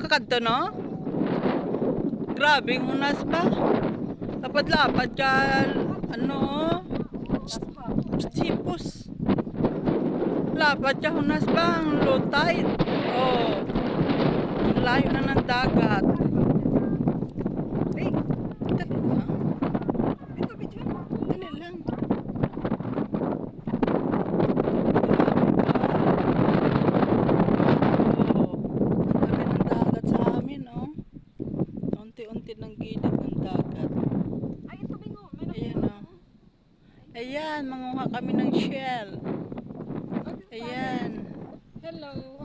kadto no? Grabe unas ba? Lapad-lapad ka ano? Sipos. Lapad ka unas ba ang low tide? Oh. Ang layo na ng dagat. Ay, dali lang. Ito, video. Dali lang. Unti ng gilid ng dagat. Ay, ito bingo. Ayan o. Ayan, manguha kami ng shell. Ayan. Hello.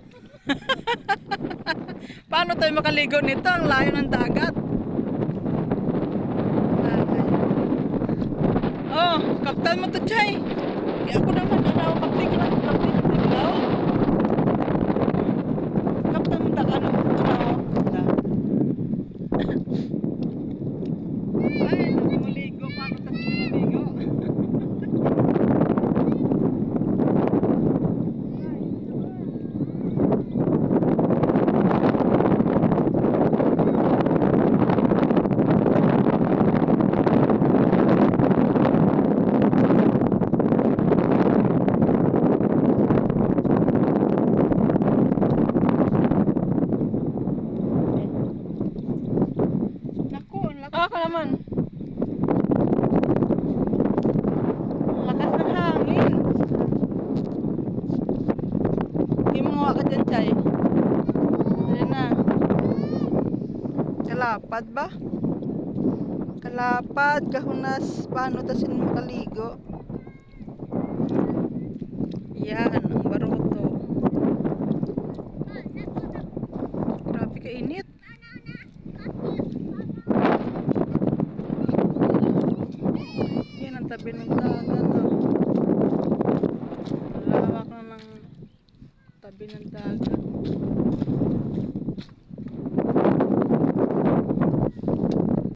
Paano tayo makaligo nito? Ang layo ng dagat. Oh, kaptan mo to, Chay. Ako naman, kaptan ka lang. Kaptan mo ta, ano? Ay, maligo. Paano tayo maligo? Ako naman. Lakas ng hangin. Hindi mo nga ka dyan, Chay. Ayan na. Kalapad ba? Kalapad, kahunas. Paano tasin mo kaligo? Yan, ang baruto. Grabe ka init. Yan ang tabi ng dagat. Oh. Lawak na ng tabi ng dagat.